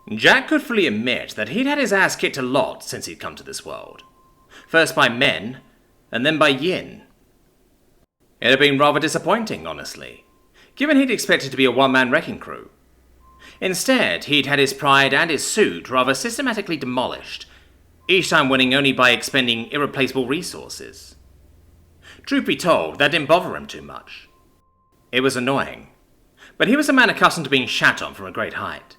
Jack could fully admit that he'd had his ass kicked a lot since he'd come to this world. First by men, and then by yin. It had been rather disappointing, honestly, given he'd expected to be a one-man wrecking crew. Instead, he'd had his pride and his suit rather systematically demolished, each time winning only by expending irreplaceable resources. Truth be told, that didn't bother him too much. It was annoying, but he was a man accustomed to being shat on from a great height.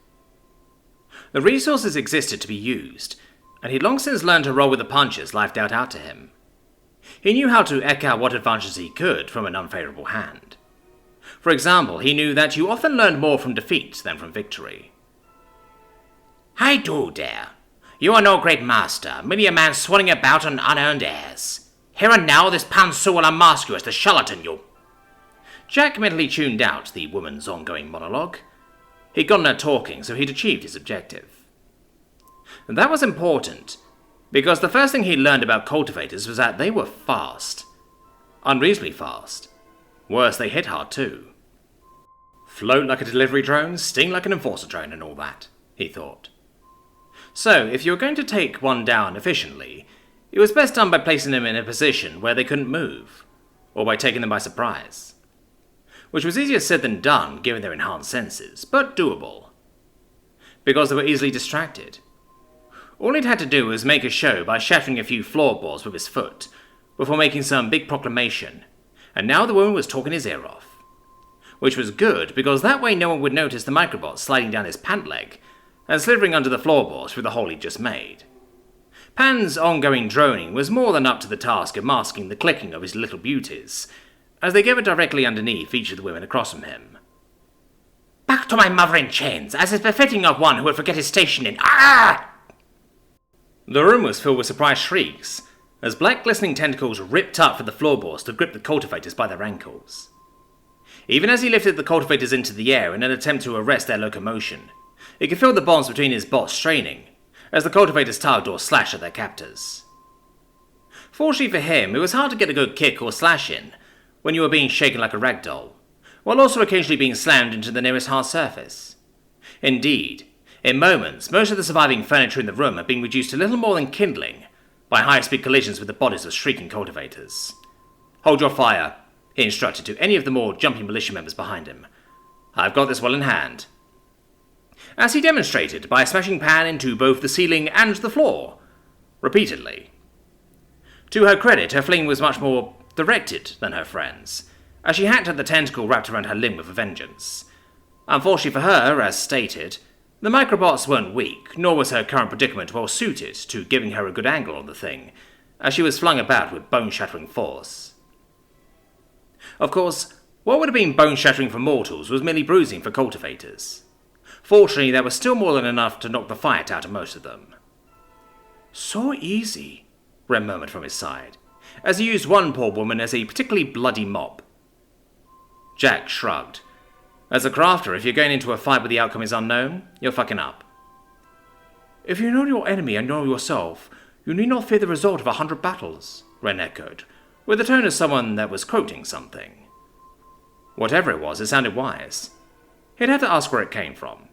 The resources existed to be used, and he'd long since learned to roll with the punches life dealt out to him. He knew how to eke out what advantages he could from an unfavourable hand. For example, he knew that you often learned more from defeat than from victory. "I do dare. You are no great master, merely a man swanning about on unearned airs. Here and now this pantsu will unmask you as the charlatan you..." Jack mentally tuned out the woman's ongoing monologue. He'd gotten her talking, so he'd achieved his objective. And that was important, because the first thing he learned about cultivators was that they were fast. Unreasonably fast. Worse, they hit hard too. Float like a delivery drone, sting like an enforcer drone and all that, he thought. So, if you were going to take one down efficiently, it was best done by placing them in a position where they couldn't move, or by taking them by surprise. Which was easier said than done given their enhanced senses, but doable. Because they were easily distracted. All he'd had to do was make a show by shattering a few floorboards with his foot, before making some big proclamation, and now the woman was talking his ear off. Which was good, because that way no one would notice the microbot sliding down his pant leg, and slithering under the floorboards through the hole he'd just made. Pan's ongoing droning was more than up to the task of masking the clicking of his little beauties, as they gathered directly underneath each of the women across from him. "Back to my mother in chains, as is befitting of one who would forget his station in... Ah!" The room was filled with surprised shrieks, as black glistening tentacles ripped up for the floorboards to grip the cultivators by their ankles. Even as he lifted the cultivators into the air in an attempt to arrest their locomotion, he could feel the bonds between his bots straining, as the cultivators tugged or slashed at their captors. Fortunately for him, it was hard to get a good kick or slash in when you were being shaken like a rag doll, while also occasionally being slammed into the nearest hard surface. Indeed, in moments, most of the surviving furniture in the room had been reduced to little more than kindling by high-speed collisions with the bodies of shrieking cultivators. "Hold your fire," he instructed to any of the more jumpy militia members behind him. "I've got this well in hand." As he demonstrated by smashing Pan into both the ceiling and the floor, repeatedly. To her credit, her fling was much more directed than her friends, as she hacked at the tentacle wrapped around her limb with a vengeance. Unfortunately for her, as stated, the microbots weren't weak, nor was her current predicament well suited to giving her a good angle on the thing, as she was flung about with bone-shattering force. Of course, what would have been bone-shattering for mortals was merely bruising for cultivators. Fortunately, there was still more than enough to knock the fight out of most of them. "So easy," Rem murmured from his side, as he used one poor woman as a particularly bloody mop. Jack shrugged. As a crafter, if you're going into a fight where the outcome is unknown, you're fucking up. "If you know your enemy and know yourself, you need not fear the result of 100 battles, Ren echoed, with the tone of someone that was quoting something. Whatever it was, it sounded wise. He'd have to ask where it came from.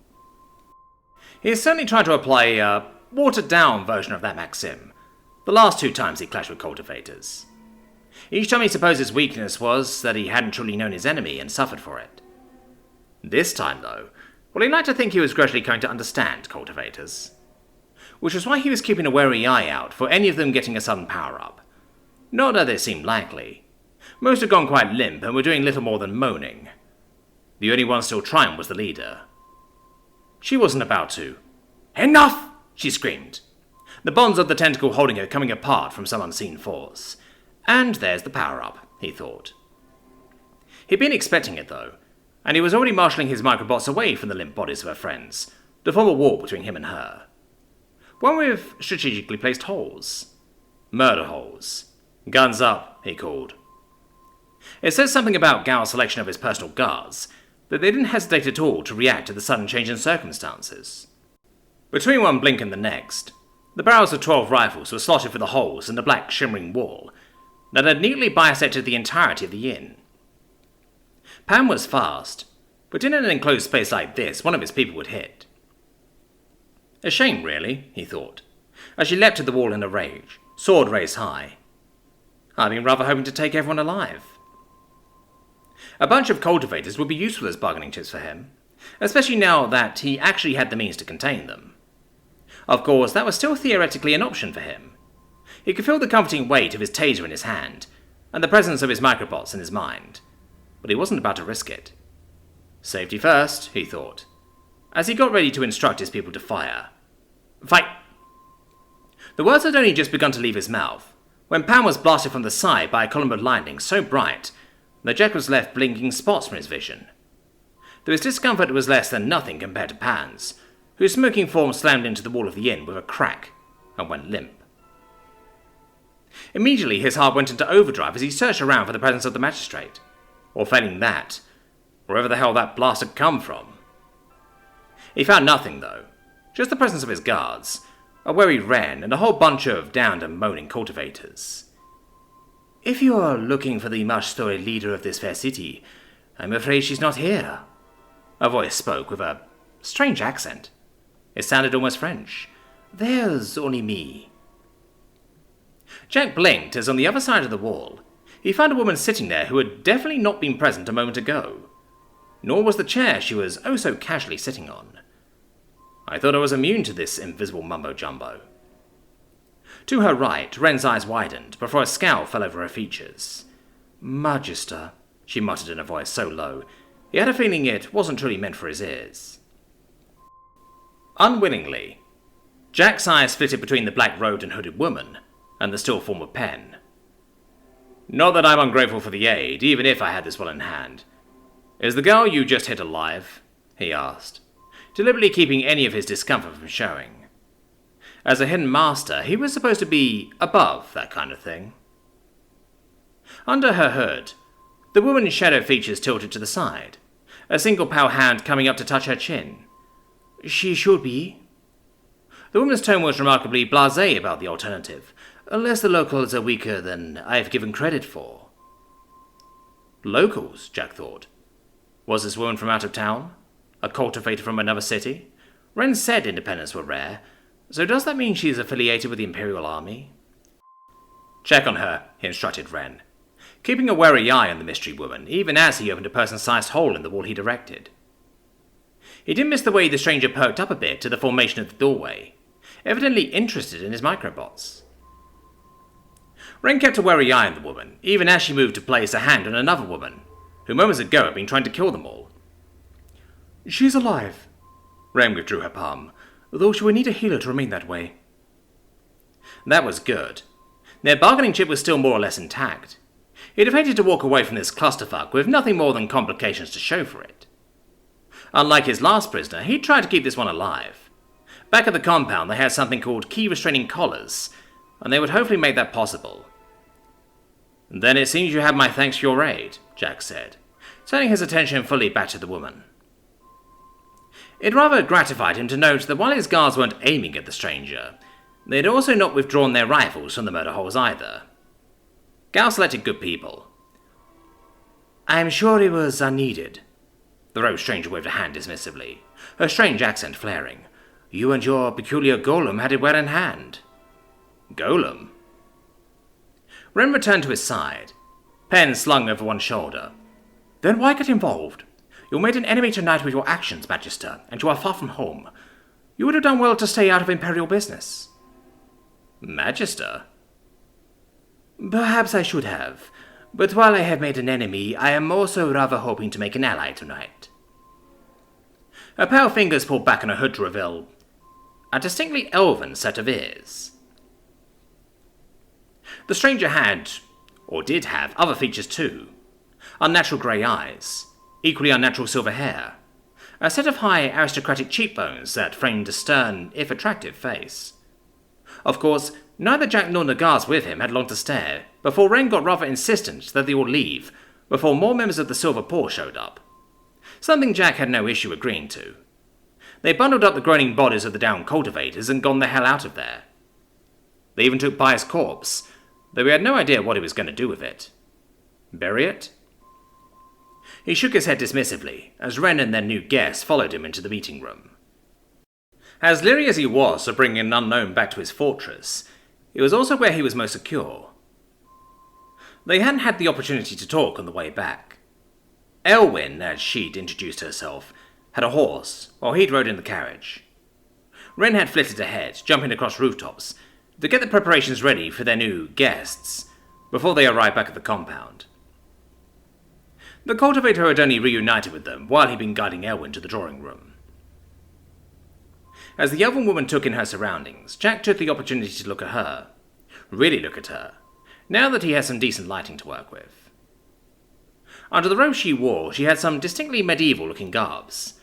He had certainly tried to apply a watered-down version of that maxim, the last 2 times he clashed with cultivators. Each time he supposed his weakness was that he hadn't truly known his enemy and suffered for it. This time, though, well, he liked to think he was gradually going to understand cultivators. Which was why he was keeping a wary eye out for any of them getting a sudden power-up. Not that it seemed likely. Most had gone quite limp and were doing little more than moaning. The only one still trying was the leader. She wasn't about to. "Enough!" she screamed, the bonds of the tentacle holding her coming apart from some unseen force. And there's the power-up, he thought. He'd been expecting it, though, and he was already marshalling his microbots away from the limp bodies of her friends, to form a wall between him and her. One with strategically placed holes. Murder holes. "Guns up," he called. It says something about Gao's selection of his personal guards, that they didn't hesitate at all to react to the sudden change in circumstances. Between one blink and the next, the barrels of 12 rifles were slotted for the holes in the black shimmering wall that had neatly bisected the entirety of the inn. Pan was fast, but in an enclosed space like this, one of his people would hit. A shame, really, he thought, as she leapt to the wall in a rage, sword raised high. I'd been rather hoping to take everyone alive. A bunch of cultivators would be useful as bargaining chips for him, especially now that he actually had the means to contain them. Of course, that was still theoretically an option for him. He could feel the comforting weight of his taser in his hand, and the presence of his microbots in his mind, but he wasn't about to risk it. Safety first, he thought, as he got ready to instruct his people to fire. Fight! The words had only just begun to leave his mouth, when Pam was blasted from the side by a column of lightning so bright that Jack was left blinking spots from his vision. Though his discomfort was less than nothing compared to Pan's, whose smoking form slammed into the wall of the inn with a crack and went limp. Immediately his heart went into overdrive as he searched around for the presence of the Magistrate, or failing that, wherever the hell that blast had come from. He found nothing, though, just the presence of his guards, a wary wren, and a whole bunch of downed and moaning cultivators. If you are looking for the much-storied leader of this fair city, I'm afraid she's not here. A voice spoke with a strange accent. It sounded almost French. There's only me. Jack blinked as on the other side of the wall, he found a woman sitting there who had definitely not been present a moment ago. Nor was the chair she was oh so casually sitting on. I thought I was immune to this invisible mumbo-jumbo. To her right, Wren's eyes widened before a scowl fell over her features. Magister, she muttered in a voice so low, he had a feeling it wasn't truly meant for his ears. Unwillingly, Jack's eyes flitted between the black-robed and hooded woman and the still form of Pen. Not that I'm ungrateful for the aid, even if I had this well in hand. Is the girl you just hit alive? He asked, deliberately keeping any of his discomfort from showing. As a hidden master, he was supposed to be above that kind of thing. Under her hood, the woman's shadow features tilted to the side, a single pale hand coming up to touch her chin. She should be. The woman's tone was remarkably blasé about the alternative, unless the locals are weaker than I've given credit for. Locals, Jack thought. Was this woman from out of town? A cultivator from another city? Wren said independents were rare, so does that mean she's affiliated with the Imperial Army? Check on her, he instructed Wren, keeping a wary eye on the mystery woman, even as he opened a person-sized hole in the wall he directed. He didn't miss the way the stranger perked up a bit to the formation of the doorway, evidently interested in his microbots. Wren kept a wary eye on the woman, even as she moved to place a hand on another woman, who moments ago had been trying to kill them all. She's alive. Wren withdrew her palm, though she would need a healer to remain that way. That was good. Their bargaining chip was still more or less intact. He'd have hated to walk away from this clusterfuck with nothing more than complications to show for it. Unlike his last prisoner, he'd tried to keep this one alive. Back at the compound, they had something called key restraining collars, and they would hopefully make that possible. Then it seems you have my thanks for your aid, Jack said, turning his attention fully back to the woman. It rather gratified him to note that while his guards weren't aiming at the stranger, they had also not withdrawn their rifles from the murder holes either. Gal selected good people. I'm sure it was unneeded. The robed stranger waved a hand dismissively, her strange accent flaring. You and your peculiar golem had it well in hand. Golem? Wren returned to his side, pen slung over one shoulder. Then why get involved? You made an enemy tonight with your actions, Magister, and you are far from home. You would have done well to stay out of Imperial business. Magister? Perhaps I should have, but while I have made an enemy, I am also rather hoping to make an ally tonight. Her pale fingers pulled back on her hood to reveal a distinctly elven set of ears. The stranger had, or did have, other features too. Unnatural grey eyes, equally unnatural silver hair, a set of high aristocratic cheekbones that framed a stern, if attractive, face. Of course, neither Jack nor the guards with him had long to stare before Wren got rather insistent that they all leave before more members of the Silver Paw showed up. Something Jack had no issue agreeing to. They bundled up the groaning bodies of the downed cultivators and gone the hell out of there. They even took Pius' corpse, though he had no idea what he was going to do with it. Bury it? He shook his head dismissively as Wren and their new guest followed him into the meeting room. As leery as he was for bringing an unknown back to his fortress, it was also where he was most secure. They hadn't had the opportunity to talk on the way back. Elwin, as she'd introduced herself, had a horse, while he'd rode in the carriage. Wren had flitted ahead, jumping across rooftops, to get the preparations ready for their new guests, before they arrived back at the compound. The cultivator had only reunited with them while he'd been guiding Elwin to the drawing room. As the elven woman took in her surroundings, Jack took the opportunity to look at her. Really look at her, now that he had some decent lighting to work with. Under the robe she wore, she had some distinctly medieval-looking garbs.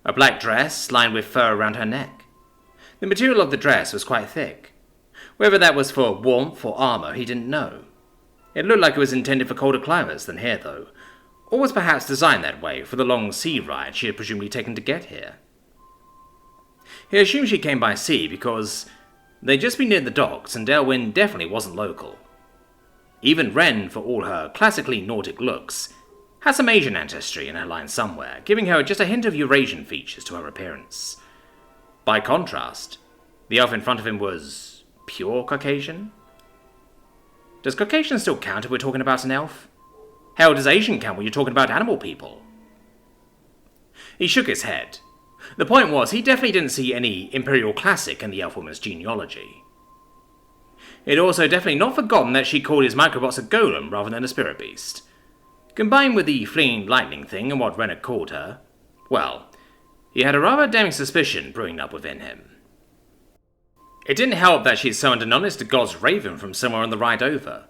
A black dress lined with fur around her neck. The material of the dress was quite thick. Whether that was for warmth or armor, he didn't know. It looked like it was intended for colder climates than here, though, or was perhaps designed that way for the long sea ride she had presumably taken to get here. He assumed she came by sea because they'd just been near the docks and Elwin definitely wasn't local. Even Wren, for all her classically Nordic looks, had some Asian ancestry in her line somewhere, giving her just a hint of Eurasian features to her appearance. By contrast, the elf in front of him was pure Caucasian? Does Caucasian still count if we're talking about an elf? Hell, does Asian count when you're talking about animal people? He shook his head. The point was, he definitely didn't see any imperial classic in the elf woman's genealogy. He'd also definitely not forgotten that she called his microbots a golem rather than a spirit beast. Combined with the fleeing lightning thing and what Wren had called her, well, he had a rather damning suspicion brewing up within him. It didn't help that she'd summoned an honest to God's raven from somewhere on the ride over,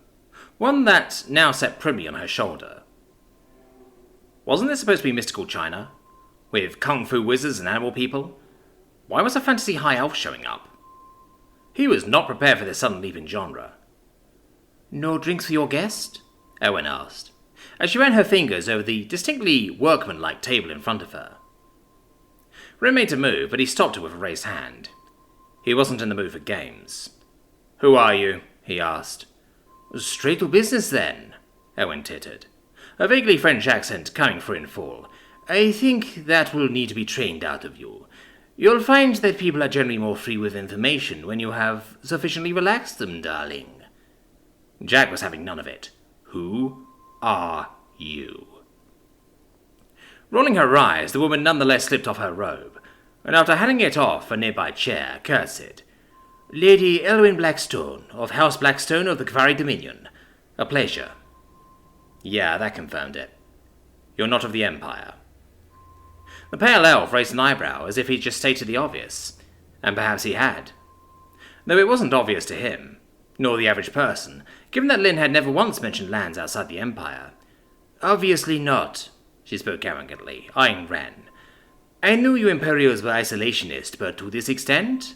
one that now sat primly on her shoulder. Wasn't this supposed to be mystical China, with kung fu wizards and animal people? Why was a fantasy high elf showing up? He was not prepared for this sudden leap in genre. "No drinks for your guest?" Elwin asked, as she ran her fingers over the distinctly workmanlike table in front of her. Wren made to move, but he stopped her with a raised hand. He wasn't in the mood for games. "Who are you?" he asked. "Straight to business, then," Elwin tittered, a vaguely French accent coming through in full. "I think that will need to be trained out of you. You'll find that people are generally more free with information when you have sufficiently relaxed them, darling." Jack was having none of it. "Who are you?" Rolling her eyes, the woman nonetheless slipped off her robe, and after handing it off a nearby chair, curtsied. "Lady Elwin Blackstone, of House Blackstone of the Kvari Dominion. A pleasure." Yeah, that confirmed it. "You're not of the Empire." The pale elf raised an eyebrow as if he'd just stated the obvious, and perhaps he had. Though it wasn't obvious to him, nor the average person, given that Lynn had never once mentioned lands outside the Empire. "Obviously not," she spoke arrogantly, eyeing Wren. "I knew you Imperials were isolationist, but to this extent?"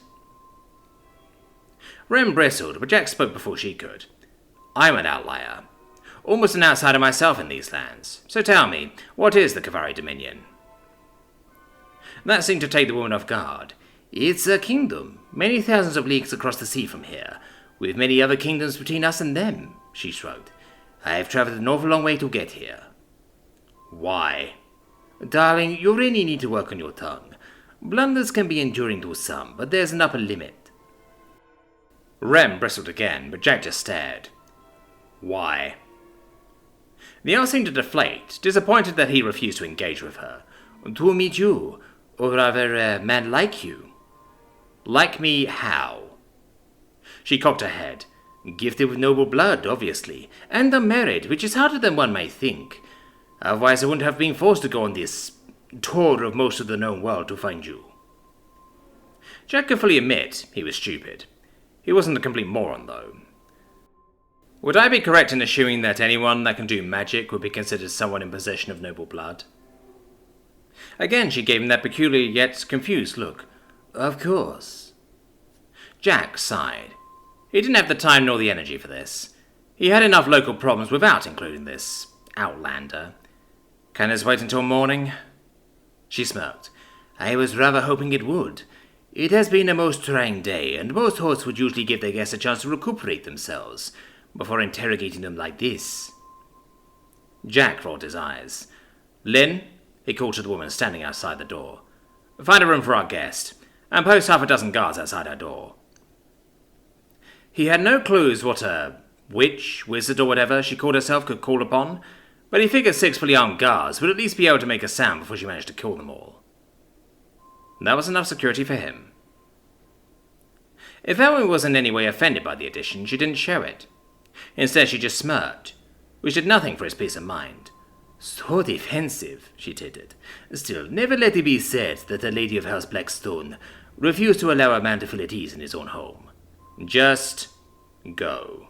Wren bristled, but Jack spoke before she could. "I'm an outlier. Almost an outsider myself in these lands. So tell me, what is the Kvari Dominion?" That seemed to take the woman off guard. "It's a kingdom, many thousands of leagues across the sea from here, with many other kingdoms between us and them," she shrugged. "I've travelled an awful long way to get here." "Why?" "Darling, you really need to work on your tongue. Blunders can be enduring to some, but there's an upper limit." Rem bristled again, but Jack just stared. "Why?" The elf seemed to deflate, disappointed that he refused to engage with her. "To meet you, or rather a man like you." "Like me how?" She cocked her head. "Gifted with noble blood, obviously, and unmarried, which is harder than one might think. Otherwise I wouldn't have been forced to go on this tour of most of the known world to find you." Jack could fully admit he was stupid. He wasn't a complete moron, though. Would I be correct in assuming that anyone that can do magic would be considered someone in possession of noble blood? Again, she gave him that peculiar yet confused look. "Of course." Jack sighed. He didn't have the time nor the energy for this. He had enough local problems without including this outlander. "Can this wait until morning?" She smirked. "I was rather hoping it would. It has been a most trying day, and most hosts would usually give their guests a chance to recuperate themselves before interrogating them like this." Jack rolled his eyes. "Lynn," he called to the woman standing outside the door, "find a room for our guest, and post half a dozen guards outside her door. He had no clues what a witch, wizard, or whatever she called herself could call upon, but he figured 6 fully armed guards would at least be able to make a sound before she managed to kill them all. That was enough security for him. If Elwin was in any way offended by the addition, she didn't show it. Instead, she just smirked, which did nothing for his peace of mind. "So defensive," she tittered. "Still, never let it be said that a lady of House Blackstone refused to allow a man to feel at ease in his own home. Just go."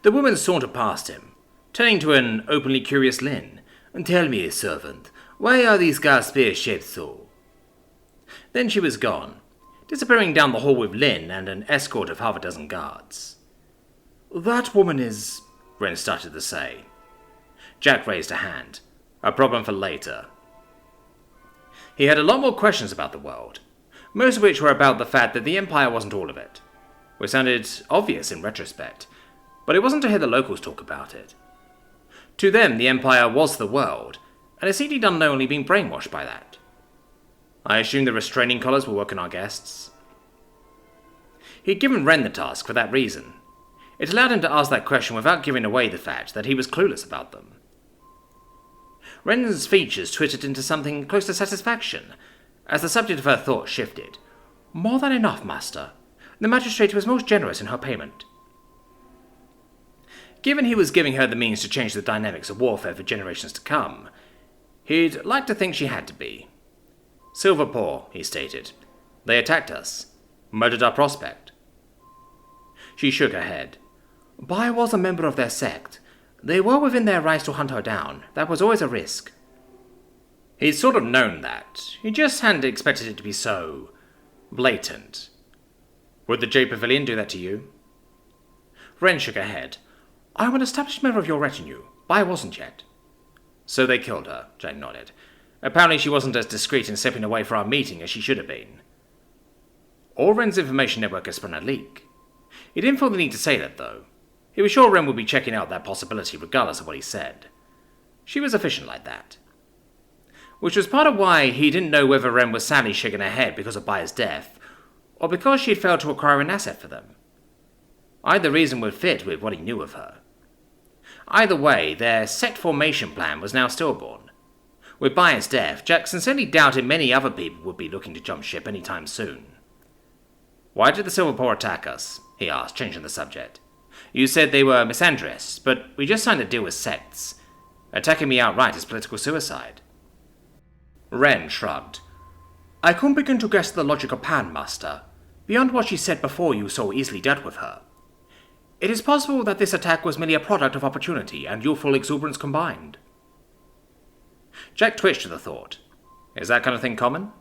The woman sauntered past him, turning to an openly curious Lynn. "Tell me, servant, why are these guards spear-shaped so?" Then she was gone, disappearing down the hall with Lynn and an escort of half a dozen guards. "That woman is—" Wren started to say. Jack raised a hand. "A problem for later." He had a lot more questions about the world, most of which were about the fact that the Empire wasn't all of it, which sounded obvious in retrospect, but it wasn't to hear the locals talk about it. To them, the Empire was the world, and it seemed he'd unknowingly been brainwashed by that. I assumed the restraining collars will work on our guests. He'd given Wren the task for that reason. It allowed him to ask that question without giving away the fact that he was clueless about them. Wren's features twittered into something close to satisfaction, as the subject of her thoughts shifted. "More than enough, master. The magistrate was most generous in her payment." Given he was giving her the means to change the dynamics of warfare for generations to come, he'd like to think she had to be. "Silverpaw," he stated. "They attacked us. Murdered our prospect." She shook her head. "Bai was a member of their sect. They were within their rights to hunt her down. That was always a risk." He'd sort of known that. He just hadn't expected it to be so blatant. "Would the Jade Pavilion do that to you?" Wren shook her head. "I'm an established member of your retinue. Bai wasn't yet." "So they killed her," Jack nodded. "Apparently she wasn't as discreet in stepping away for our meeting as she should have been." Or Wren's information network had sprung a leak. He didn't feel the need to say that, though. He was sure Wren would be checking out that possibility regardless of what he said. She was efficient like that. Which was part of why he didn't know whether Wren was sadly shaking her head because of Bai's death, or because she had failed to acquire an asset for them. Either reason would fit with what he knew of her. Either way, their sect formation plan was now stillborn. With Bai's death, Jack sincerely doubted many other people would be looking to jump ship any time soon. "Why did the Silverpaw attack us?" he asked, changing the subject. "You said they were misandrists, but we just signed a deal with sects. Attacking me outright is political suicide." Wren shrugged. "I couldn't begin to guess the logic of Pan, master, beyond what she said before you so easily dealt with her. It is possible that this attack was merely a product of opportunity and youthful exuberance combined." Jack twitched to the thought. Is that kind of thing common?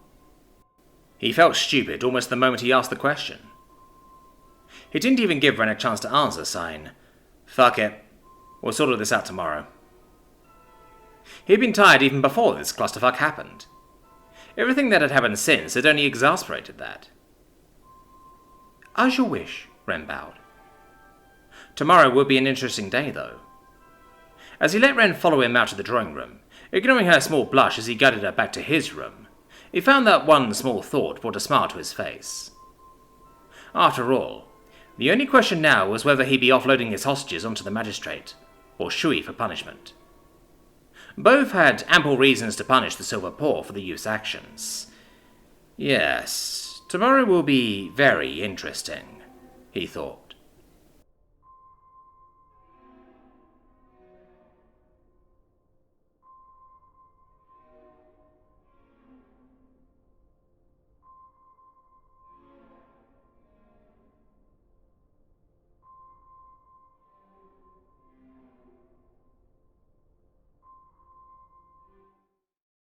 He felt stupid almost the moment he asked the question. He didn't even give Wren a chance to answer, saying, "Fuck it. We'll sort all this out tomorrow." He'd been tired even before this clusterfuck happened. Everything that had happened since had only exasperated that. "As you wish," Wren bowed. Tomorrow would be an interesting day, though. As he let Wren follow him out to the drawing room, ignoring her small blush as he guided her back to his room, he found that one small thought brought a smile to his face. After all, the only question now was whether he'd be offloading his hostages onto the Magistrate, or Shui for punishment. Both had ample reasons to punish the Silverpaw for the youth's actions. Yes, tomorrow will be very interesting, he thought.